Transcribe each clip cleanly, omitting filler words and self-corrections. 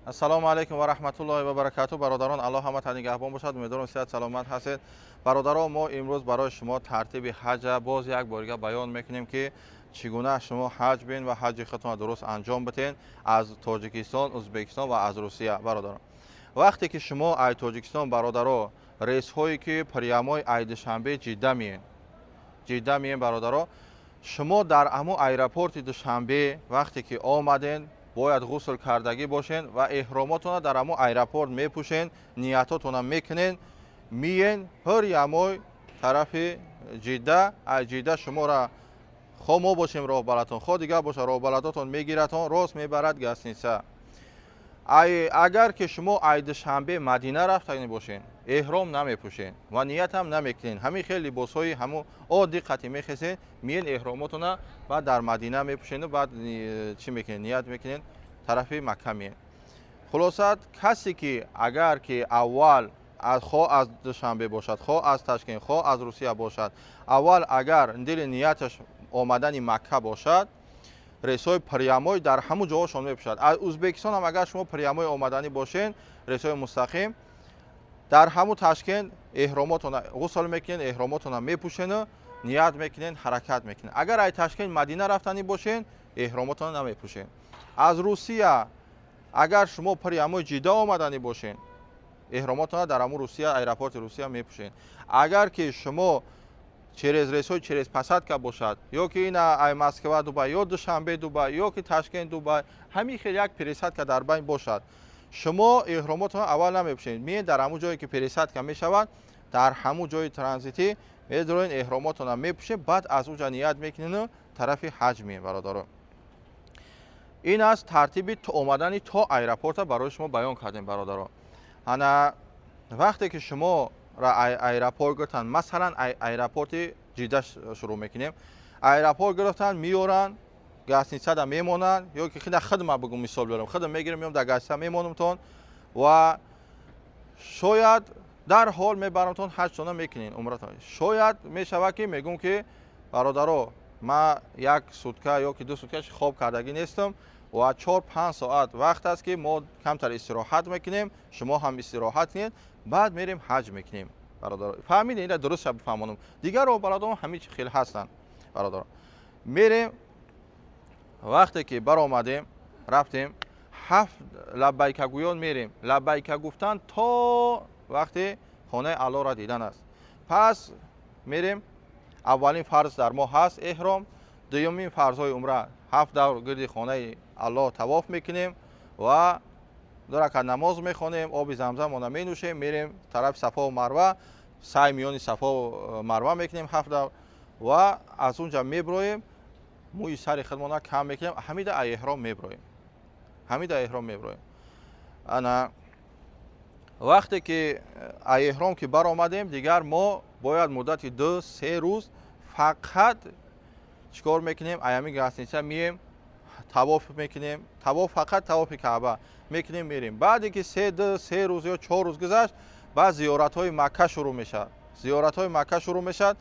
السلام علیکم و رحمت الله و برکاته. برادران الله همت نگهبان باشد. امیدوارم صحت سلامت هستید. برادران ما امروز برای شما ترتیب حج باز یک بار بیان میکنیم که چگونه شما حج بین و حج خودتان درست انجام بدین از تاجیکستان، ازبکستان و از روسیه. برادران وقتی که شما از تاجیکستان برادران ریس هایی که پریامای عید شنبه جده میین برادران، شما در امو ایرپورت دوشنبه وقتی که آمدین باید غسل کردگی باشین و احراماتون در امو ایرپورت میپوشین، نیتاتون میکنین، میین هر یمای طرف جده. از جده شما را خو ما باشیم راه بلدتون، خود دیگه باشه راه بلدتون میگیرتون راست میبرد گسنیسه. اگر که شما عید شنبه مدینه رفتین باشین احرام نمیپوشین و نیت هم نمیکنین، همین خیلی لباس های همو عادی قطعی میخسین، میین احراماتون بعد در مدینه میپوشین و بعد چی میکنین؟ نیت میکنین طرف مکه میین. خلاصت کسی که اگر که اول خواه از دوشنبه باشد، خواه از تشکین، خواه از روسیه باشد، اول اگر دل نیتش آمدن مکه باشد، ریسای پریامای در همون جاهاشون میپوشد. از ازبکستان هم اگر شما پریامای آمدنی باشین، ریسای مستقیم در همون تشکین احراماتون غسل میکنین، احراماتون میپوشین و نیت میکنین، حرکت میکنین. اگر ای تشکین مدینه رفتنی باشین احراماتون نمیپوشین. از روسیه اگر شما پریامای جده آمدنی باشین احراماتون در همون روسیه ایرپورت روسیه میپوشین. اگر که شما через рейсҳои через посадка бошад, ё ки ин ай Москва Дубай, ё Душанбе Дубай, ё ки Ташкент Дубай, ҳамин хел як пересадка дар байн бошад, шумо эҳромотро аввал намепӯшед, меед дар ҳамун ҷое ки пересадка мешавад, дар ҳамун ҷои транзитӣ медроин эҳромотро мепӯшед, баъд аз онҷа ният мекунед тарафи ҳаҷ меед. бародарон, ин аст тартиби омадани то аэропорта барои шумо баён кардем. бародарон, ана вақте ки шумо аэропорт гирифтан, масалан аэропорти ҷидда шурӯъ мекунем, аэропорт гирифтан меёран гостиницада мемонанд, ё ки хида хидма бигӯ мисол биёрам, хидм мегирем меём дар гостиница мемонамтон ва шояд дар ҳол мебарамтон ҳаҷтона мекунем, умратон. шояд мешавад ки мегӯм ки бародаро ман як сутка ё ки ду суткаш хоб кардагӣ нестам ва 4-5 соат вақт аст ки мо камтар истироҳат мекунем, шумо ҳам истироҳат кунед, баъд мерем ҳаҷ мекунем. бародаро фаҳмидед? ина дуруст шаб фаҳмонам. дигар роҳбаладон ҳамин хел ҳастанд. бародаро мерем, вақте ки баромадем рафтем, 7 лаббайкагӯён мерем. лаббайка гуфтан то вақте хонаи аллоро дидан аст. пас мерем, аввалин фарз дар мо ҳаст эҳром, дуюмин фарзҳои умра 7 давр гирди хонаи аллоҳ тавоф мекунем ва 2 ракат намоз мехонем, оби замзамона менӯшем, мерем тарафи сафо марва, саъй миёни сафо марва мекунем 7 давр ва аз онҷа меброем, мӯи сари худмона кам мекунем, ҳамида эҳром меброем. ҳамида эҳром меброем. ана вақте ки эҳром ки баромадем, дигар мо бояд муддати 2-3 рӯз фақат чикор мекунем? аями гостиница мием, тавоф мекунем, тавоф фақат тавофи Каъба мекунем, мерем. баъде ки 3 рӯз ё 4 рӯз гузашт, баъд зиёратҳои Макка шурӯъ мешавад. зиёратҳои Макка шурӯъ мешавад.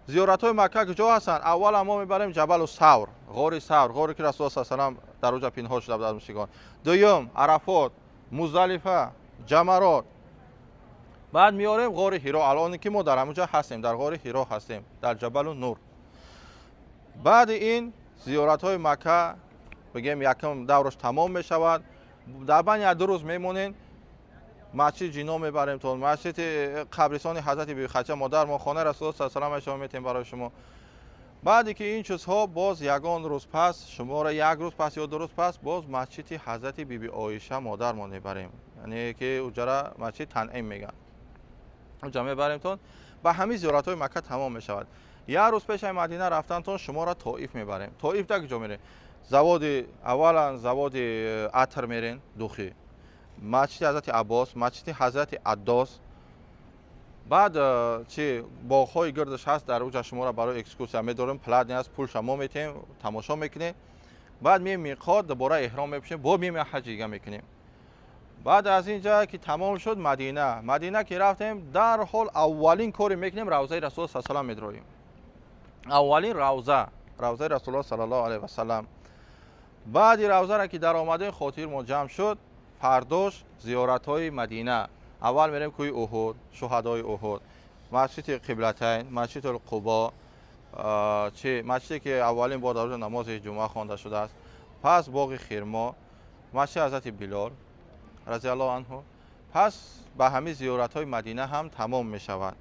зиёратҳои Макка куҷо ҳастанд? аввал мо мебарем ҷабалу Савр, ғори Савр, ғоре ки Расулуллоҳ саллаллоҳу алайҳи ва саллам дар онҷа пинҳон шуда буданд мушрикон. дуюм Арафот, Муздалифа, Ҷамарот. баъд меорем ғори Ҳиро. алоне ки мо дар ҳамун ҷо ҳастем, дар ғори Ҳиро ҳастем, дар ҷабалу Нур. баъди ин зиёратҳои Макка бигем якум давраш тамом мешавад. дар байни 2 рӯз мемонем, масҷиди ҷино мебаремтон, масҷиди қабристони ҳазрати биби Хадиҷа модармо, хонаи Расулуллоҳ саллаллоҳу алайҳи ва саллам метем барои шумо. баъде ки ин чизҳо боз ягон рӯз пас, шуморо 1 рӯз пас ё 2 рӯз пас боз масҷиди ҳазрати биби Оиша модармо мебарем, яъне ки уҷара масҷиди Танъим мегӯянд. онҷа мебаремтон, ба ҳамин зиёратҳои Макка тамом мешавад. 1 рӯз пешаи Мадина рафтантон шуморо Тоиф мебарем. Тоиф дар куҷо мерем? заводи аввалан заводи атр мерен, духӣ, масҷиди ҳазрати Аббос, масҷиди ҳазрати Аддос, баъд чи боғҳои гирдаш ҳаст, дар онҷа шуморо барои экскурсия медорем, платни аст, пулша мо метем, тамошо мекунем. баъд меем миқот, дубора эҳром мепӯшем, бо меем ҳаҷ дига мекунем. баъд аз ин ҷа ки тамом шуд, Мадина. Мадина ки рафтем, дар ҳол аввалин коре мекунем, равзаи Расулуллоҳ саллаллоҳу алайҳи ва саллам медроем. аввалин равзаи Расулуллоҳ саллаллоҳу алайҳи ва саллам. баъди равзара ки даромадем, хотир мо ҷамъ шуд, فرداش زیارت‌های مدینه. اول میریم کوی احد، شهدای احد، مسجد قبلتین، مسجد القبا، چه مسجدی که اولین بار در روز نماز جمعه خوانده شده است. پس باغ خرما، مسجد حضرت بلال رضی الله عنه. پس به همین زیارت‌های مدینه هم تمام می شود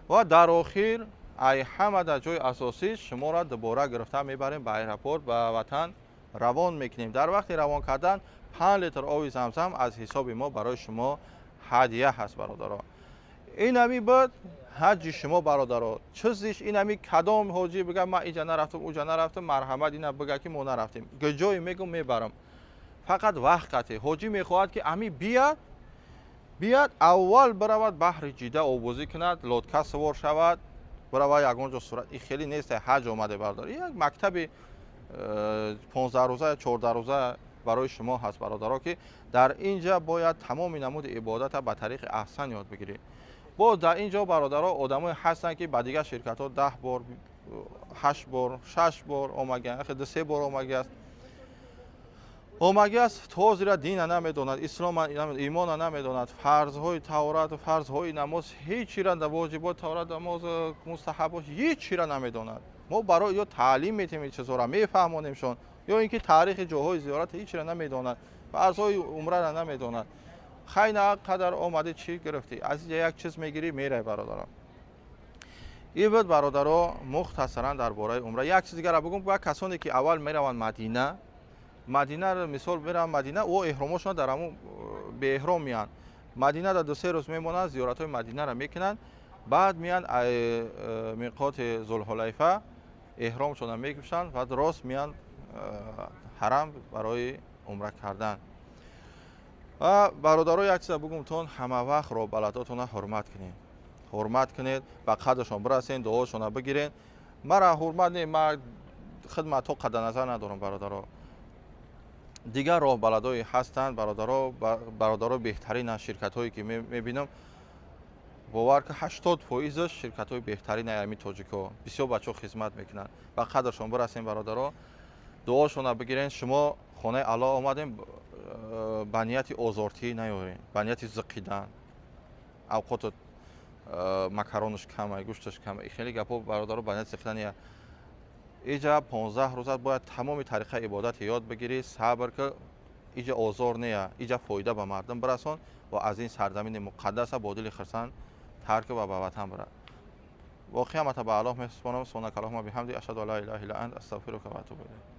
و در آخر ای همه در جای اساسی شما را دوباره گرفته میبریم به ایرپورت به وطن روان میکنیم. در وقت روان کردن 5 لیتر آب زمزم از حساب ما برای شما هدیه هست برادران. این همی بود حج شما برادران. چیزیش این همی کدام حاجی بگه من اینجا نرفتم اونجا نرفتم مرحمت اینا بگه که ما نرفتیم گجای میگم میبرم. فقط وقتی حاجی میخواهد که امی بیاد اول برود بحر جیده آبوزی کند، لودکا سوار شود، برای یگانجا صورت. این خیلی نیست حج آمده بردار. یک مکتب 15 روزه 14 روزه برای شما هست برادرها که در اینجا باید تمام نمود عبادت به طریق احسن یاد بگیرید. باز در اینجا برادرها آدمای هستن که با دیگه شرکت ها 10 بار 8 بار 6 بار آمدن، خود 3 بار آمده است تا زیرا دین نمیداند، اسلام ایمان نمیداند، فرض‌های تورات و فرض‌های نماز هیچی را، واجبات تورات نماز مستحبات هیچی را نمیداند. ما برای یا تعلیم میتیم این چیزا را میفهمونیمشون یا اینکه تاریخ جاهای زیارت هیچی را نمیداند، فرض‌های عمره را نمیداند. خیلی قدر آمده چی گرفتی از یک چیز میگیری میره برادران. این بود برادرها مختصرا درباره عمره. یک چیز دیگه را بگم، با کسانی که اول میروند مدینه رو مثال میرم مدینه او احرامشون در همون به احرام میان مدینه در 2-3 روز میمونن، زیارت های مدینه رو میکنن، بعد میان میقات ذوالحلیفه احرامشون رو میکشن و راست میان حرم برای عمره کردن. و برادرای یک چیز بگم تون همه وقت رو بلداتون حرمت کنید و قدرشون برسین، دعاشون بگیرین. مرا حرمت نه، من خدمت ها قد نظر ندارم برادرها. دیگر راه بلدایی هستند برادرها بهترین شرکت هایی که میبینم باور که 80% شرکت های بهترین ایمی تاجیکا بسیار بچه خدمت میکنن و قدرشون برسین برادرها، دعاشون بگیرین. شما خانه الله آمدین به نیت آزارتی نیارین، به نیت زقیدن، اوقات مکرونش کمه، گوشتش کمه، خیلی گپا برادرها به نیت زقیدن. اینجا 15 روز باید تمام طریقه عبادت یاد بگیری، صبر که اینجا آزار نیه، اینجا فایده به مردم برسان و از این سرزمین مقدس با دل خرسان ترک و به وطن بره. واقعا متى به الله میسپارم. سبحانك اللهم وبحمدك اشهد ان لا اله الا انت استغفرك و اتوب الیک.